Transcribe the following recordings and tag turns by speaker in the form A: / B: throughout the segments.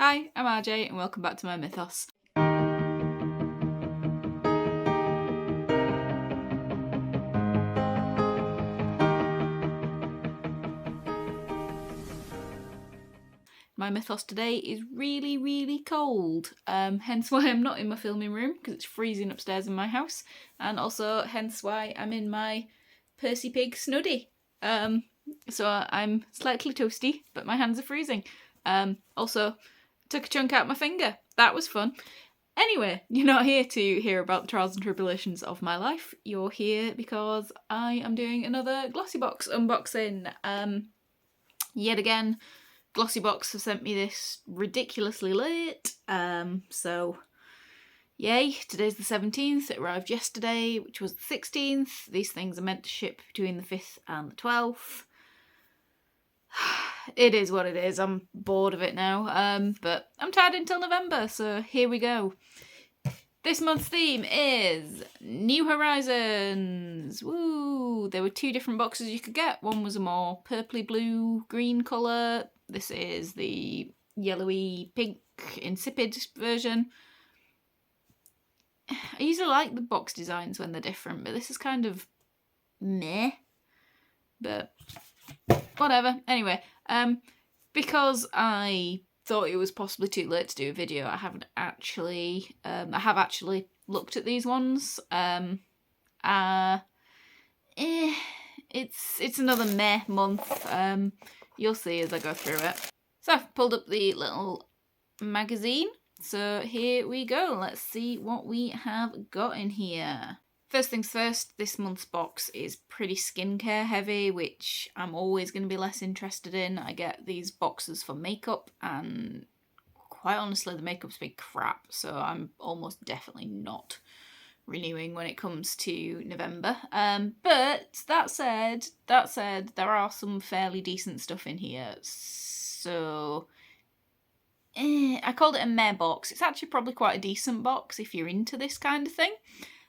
A: Hi, I'm RJ and welcome back to my mythos. My mythos today is really cold, hence why I'm not in my filming room because it's freezing upstairs in my house, and also hence why I'm in my Percy Pig snuddy. So I'm slightly toasty, but my hands are freezing. Also, took a chunk out my finger. That was fun. Anyway, you're not here to hear about the trials and tribulations of my life. You're here because I am doing another Glossybox unboxing. Yet again, Glossybox have sent me this ridiculously late. So yay, today's the 17th. It arrived yesterday, which was the 16th. These things are meant to ship between the 5th and the 12th. It is what it is. I'm bored of it now, but I'm tied until November, so here we go. This month's theme is New Horizons. Woo! There were two different boxes you could get. One was a more purpley blue green colour. This is the yellowy pink insipid version. I usually like the box designs when they're different, but this is kind of meh. But whatever. Anyway, because I thought it was possibly too late to do a video, I have actually looked at these ones. It's another meh month. You'll see as I go through it. So I've pulled up the little magazine. So here we go. Let's see what we have got in here. First things first, this month's box is pretty skincare heavy, which I'm always going to be less interested in. I get these boxes for makeup, and quite honestly, the makeup's been crap, so I'm almost definitely not renewing when it comes to November. But that said, there are some fairly decent stuff in here. So I called it a meh box. It's actually probably quite a decent box if you're into this kind of thing.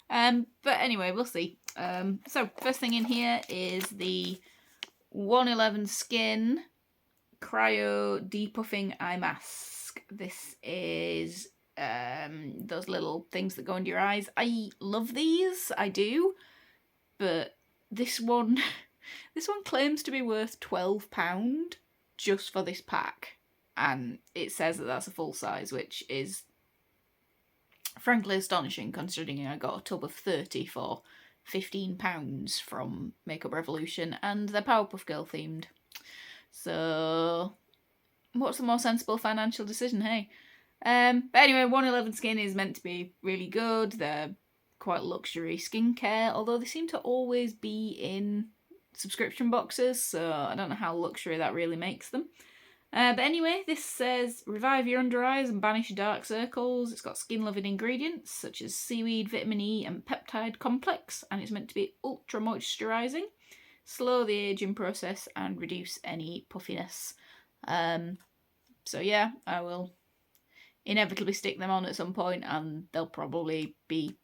A: But anyway, we'll see. So first thing in here is the 111 Skin Cryo Depuffing Eye Mask. This is those little things that go under your eyes. I love these, I do, but this one claims to be worth £12 just for this pack, and it says that that's a full size, which is frankly astonishing considering I got a tub of 30 for £15 from Makeup Revolution, and they're Powerpuff Girl themed. So what's a more sensible financial decision, hey? But anyway, 111 Skin is meant to be really good. They're quite luxury skincare, although they seem to always be in subscription boxes, so I don't know how luxury that really makes them. But anyway, this says revive your under eyes and banish dark circles. It's got skin-loving ingredients such as seaweed, vitamin E and peptide complex, and it's meant to be ultra moisturising, slow the aging process and reduce any puffiness. So yeah, I will inevitably stick them on at some point and they'll probably be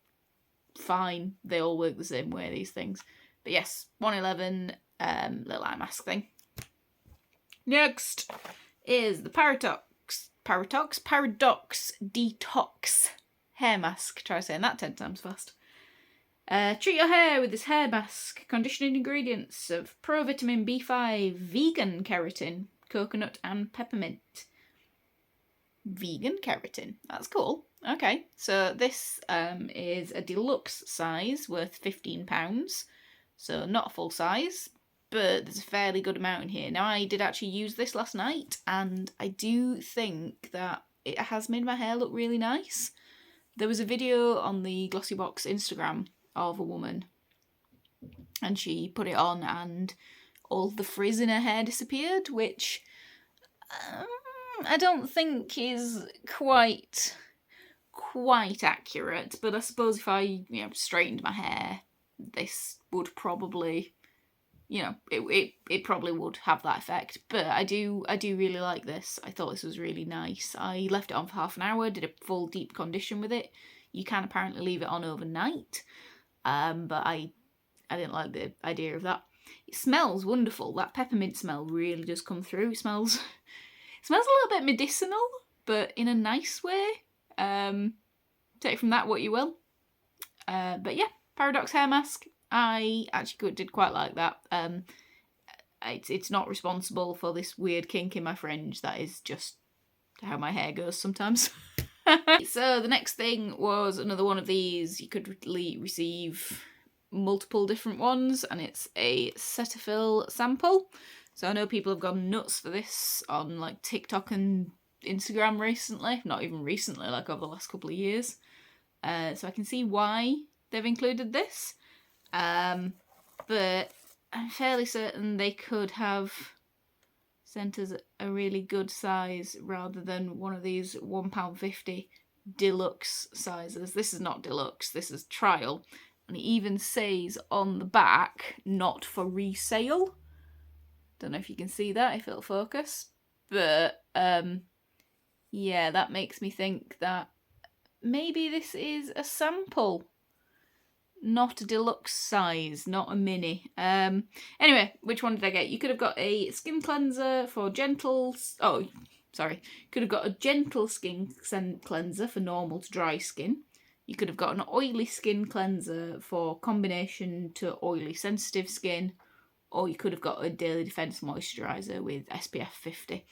A: fine. They all work the same way, these things. But yes, 111 little eye mask thing. Next is the Paradox Detox Hair Mask. Try saying that 10 times fast. Treat your hair with this hair mask. Conditioning ingredients of Provitamin B5, vegan keratin, coconut and peppermint. Vegan keratin. That's cool. Okay, so this is a deluxe size worth £15. So not a full size, but there's a fairly good amount in here. Now, I did actually use this last night, and I do think that it has made my hair look really nice. There was a video on the Glossybox Instagram of a woman, and she put it on, and all the frizz in her hair disappeared, which I don't think is quite accurate, but I suppose if I straightened my hair, this would probably, it probably would have that effect. But I do really like this. I thought this was really nice. I left it on for half an hour, did a full deep condition with it. You can apparently leave it on overnight, but I didn't like the idea of that. It smells wonderful. That peppermint smell really does come through. It smells a little bit medicinal, but in a nice way. Take from that what you will. But yeah, Paradox hair mask. I actually did quite like that. It's not responsible for this weird kink in my fringe. That is just how my hair goes sometimes. So the next thing was another one of these. You could receive multiple different ones, and it's a Cetaphil sample. So I know people have gone nuts for this on like TikTok and Instagram recently. Not even recently, like over the last couple of years. So I can see why they've included this. But I'm fairly certain they could have sent us a really good size rather than one of these £1.50 deluxe sizes. This is not deluxe, this is trial. And it even says on the back, not for resale. Don't know if you can see that, if it'll focus. But, yeah, that makes me think that maybe this is a sample. Not a deluxe size, not a mini. Anyway, which one did I get? You could have got a skin cleanser for gentle... Oh, sorry. Could have got a gentle skin cleanser for normal to dry skin. You could have got an oily skin cleanser for combination to oily sensitive skin. Or you could have got a daily defense moisturiser with SPF 50.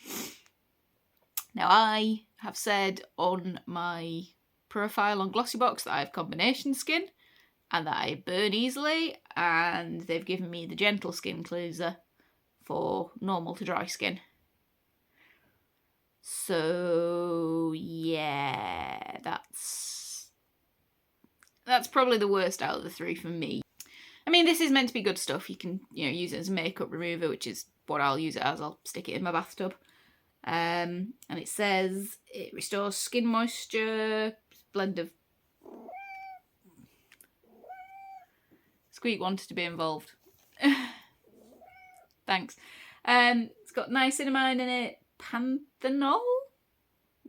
A: Now, I have said on my profile on Glossybox that I have combination skin and that I burn easily, and they've given me the gentle skin cleanser for normal to dry skin. So yeah, that's probably the worst out of the three for me. I mean, this is meant to be good stuff. You can, use it as a makeup remover, which is what I'll use it as. I'll stick it in my bathtub. And it says it restores skin moisture, blend of... Squeak wanted to be involved. Thanks. It's got niacinamide in it, panthenol,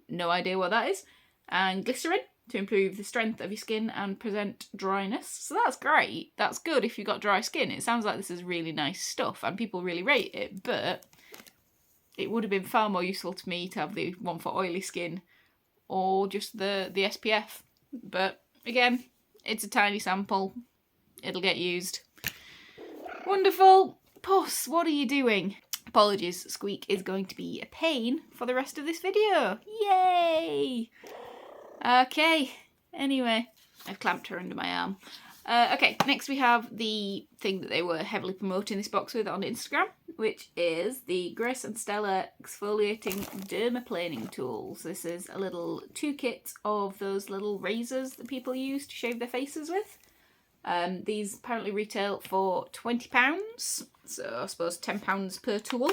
A: no idea what that is, and glycerin to improve the strength of your skin and prevent dryness. So that's great. That's good if you've got dry skin. It sounds like this is really nice stuff and people really rate it, but it would have been far more useful to me to have the one for oily skin or just the SPF. But again, it's a tiny sample. It'll get used. Wonderful. Puss, what are you doing? Apologies, Squeak is going to be a pain for the rest of this video. Yay! Okay, anyway, I've clamped her under my arm. Okay, next we have the thing that they were heavily promoting this box with on Instagram, which is the Grace and Stella Exfoliating Dermaplaning Tools. This is a little toolkit of those little razors that people use to shave their faces with. These apparently retail for £20, so I suppose £10 per tool.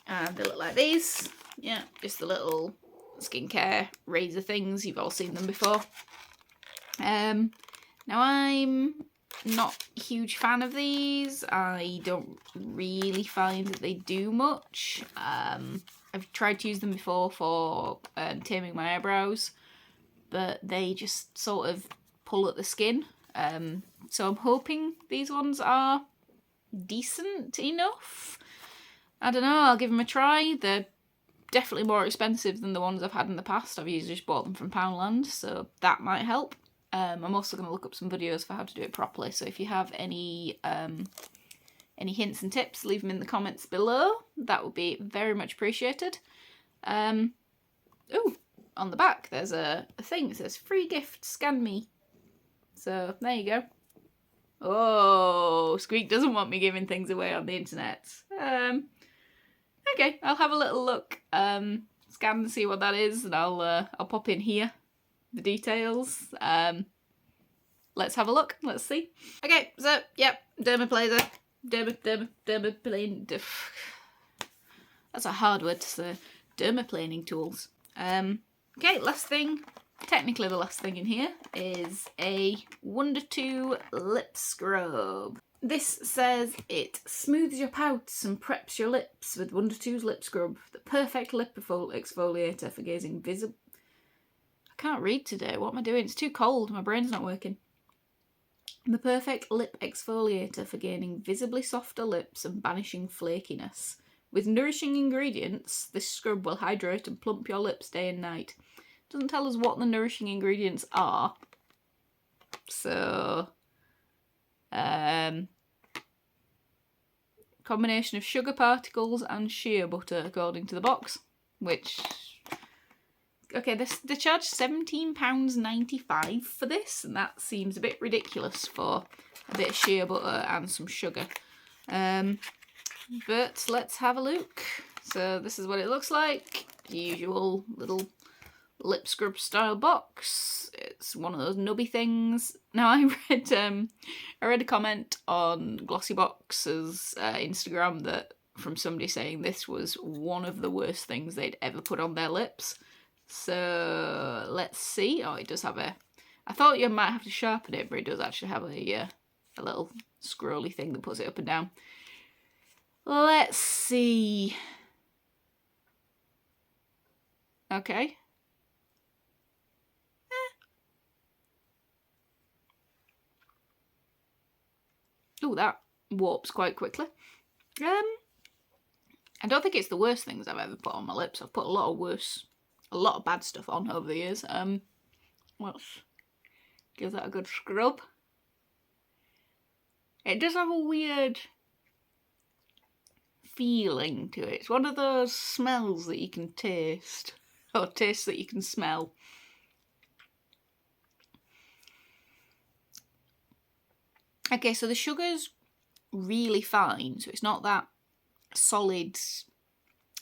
A: And they look like these. Yeah, just the little skincare razor things. You've all seen them before. Now I'm not a huge fan of these. I don't really find that they do much. I've tried to use them before for taming my eyebrows, but they just sort of pull at the skin. So I'm hoping these ones are decent enough. I don't know, I'll give them a try. They're definitely more expensive than the ones I've had in the past. I've usually just bought them from Poundland, so that might help. I'm also going to look up some videos for how to do it properly, so if you have any hints and tips, leave them in the comments below. That would be very much appreciated. Ooh, on the back there's a thing that says free gift, scan me. So there you go. Oh, Squeak doesn't want me giving things away on the internet. Okay, I'll have a little look, scan and see what that is, and I'll pop in here the details. Let's have a look. Let's see. Okay, so yep, dermaplaner. That's a hard word to say. Dermaplaning tools. Okay, last thing. Technically the last thing in here is a Wonder 2 lip scrub. This says it smooths your pouts and preps your lips with Wonder 2's lip scrub, the perfect lip exfoliator for gazing visible. I can't read today. What am I doing? It's too cold. My brain's not working. The perfect lip exfoliator for gaining visibly softer lips and banishing flakiness. With nourishing ingredients, this scrub will hydrate and plump your lips day and night. Doesn't tell us what the nourishing ingredients are. So, combination of sugar particles and shea butter, according to the box. Which, okay, they charge £17.95 for this, and that seems a bit ridiculous for a bit of shea butter and some sugar. But let's have a look. So this is what it looks like. The usual little lip scrub style box. It's one of those nubby things. Now I read a comment on Glossybox's Instagram that from somebody saying this was one of the worst things they'd ever put on their lips. So let's see. Oh, it does have a. I thought you might have to sharpen it, but it does actually have a little scrolly thing that puts it up and down. Let's see. Okay. Oh, that warps quite quickly. I don't think it's the worst things I've ever put on my lips. I've put a lot of bad stuff on over the years. Let's give that a good scrub. It does have a weird feeling to it. It's one of those smells that you can taste, or tastes that you can smell. Okay, so the sugar's really fine, so it's not that solid,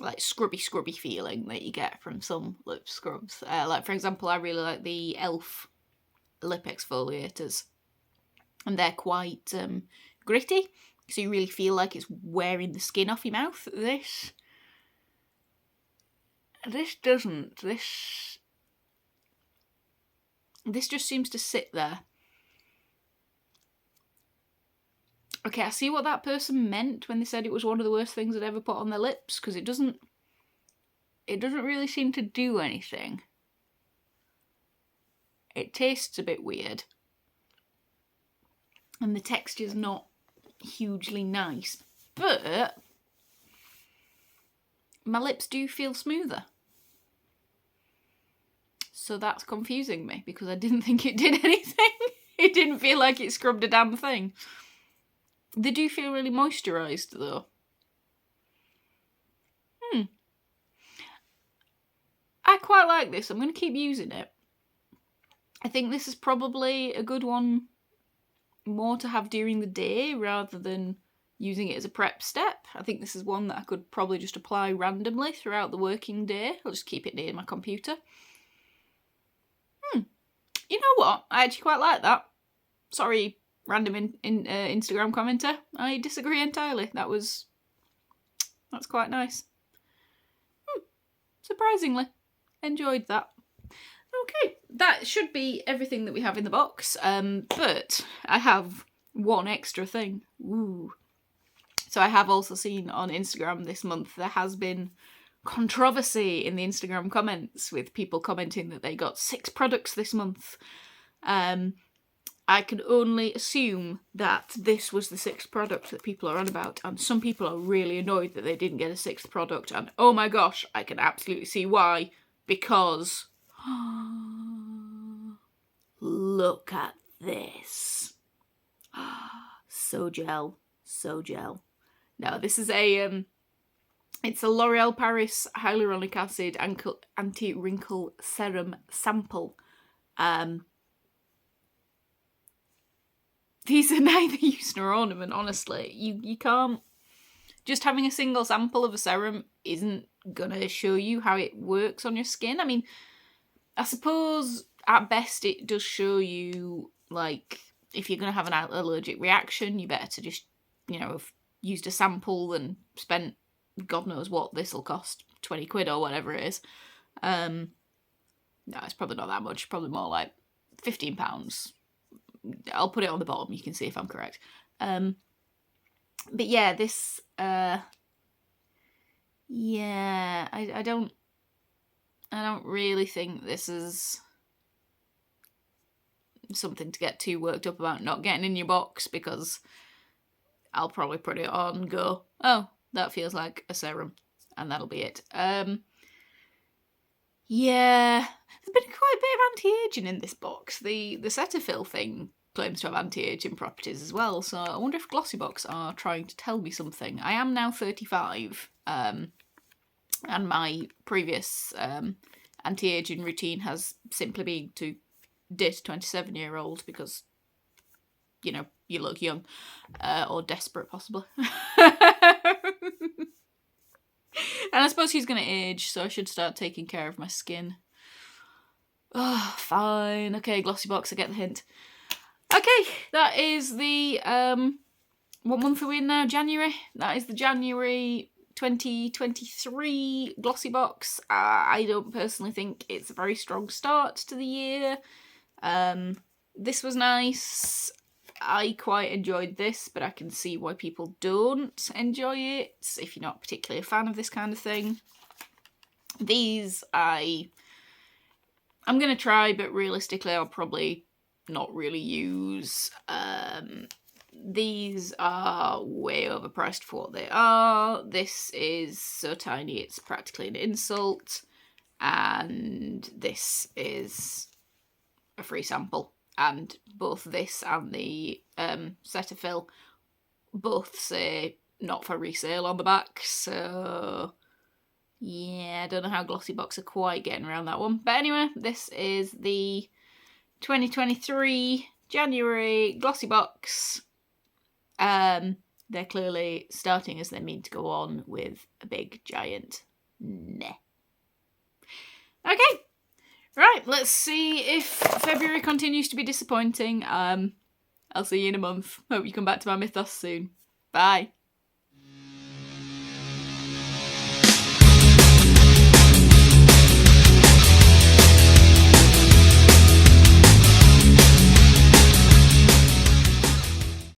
A: like scrubby feeling that you get from some lip scrubs. Like, for example, I really like the e.l.f. lip exfoliators, and they're quite gritty, so you really feel like it's wearing the skin off your mouth. This doesn't. This just seems to sit there. Okay, I see what that person meant when they said it was one of the worst things they'd ever put on their lips, because it doesn't really seem to do anything. It tastes a bit weird. And the texture's not hugely nice. But my lips do feel smoother. So that's confusing me, because I didn't think it did anything. It didn't feel like it scrubbed a damn thing. They do feel really moisturised though. I quite like this. I'm going to keep using it. I think this is probably a good one more to have during the day rather than using it as a prep step. I think this is one that I could probably just apply randomly throughout the working day. I'll just keep it near my computer. You know what? I actually quite like that. Sorry, random Instagram commenter. I disagree entirely. That's quite nice. Surprisingly, enjoyed that. Okay, that should be everything that we have in the box, but I have one extra thing. Ooh. So I have also seen on Instagram this month there has been controversy in the Instagram comments with people commenting that they got 6 products this month. I can only assume that this was the 6th product that people are on about, and some people are really annoyed that they didn't get a 6th product, and oh my gosh, I can absolutely see why, because look at this. So gel. Now this is it's a L'Oreal Paris Hyaluronic Acid Anti-Wrinkle Serum Sample. These are neither use nor ornament, honestly. You can't... Just having a single sample of a serum isn't gonna show you how it works on your skin. I mean, I suppose at best it does show you, like, if you're gonna have an allergic reaction, you better to just, have used a sample and spent God knows what this'll cost, 20 quid or whatever it is. No, it's probably not that much, probably more like £15. I'll put it on the bottom, you can see if I'm correct. But yeah, this, I don't really think this is something to get too worked up about not getting in your box, because I'll probably put it on and go, oh, that feels like a serum, and that'll be it. Yeah, there's been quite a bit of anti-aging in this box. The Cetaphil thing claims to have anti-aging properties as well, so I wonder if Glossybox are trying to tell me something. I am now 35, and my previous anti-aging routine has simply been to date a 27-year-old because, you know, you look young, or desperate possibly. And I suppose he's going to age, so I should start taking care of my skin. Oh, fine. Okay, Glossybox, I get the hint. Okay, that is the, what month are we in now? January? That is the January 2023 Glossybox. I don't personally think it's a very strong start to the year. This was nice. I quite enjoyed this, but I can see why people don't enjoy it if you're not particularly a fan of this kind of thing. These I'm going to try, but realistically I'll probably not really use. These are way overpriced for what they are. This is so tiny it's practically an insult, and this is a free sample. And both this and the Cetaphil both say not for resale on the back, so yeah, I don't know how Glossybox are quite getting around that one. But anyway, this is the 2023 January Glossybox. They're clearly starting as they mean to go on with a big giant meh. Okay. Right, let's see if February continues to be disappointing. I'll see you in a month. Hope you come back to my mythos soon. Bye.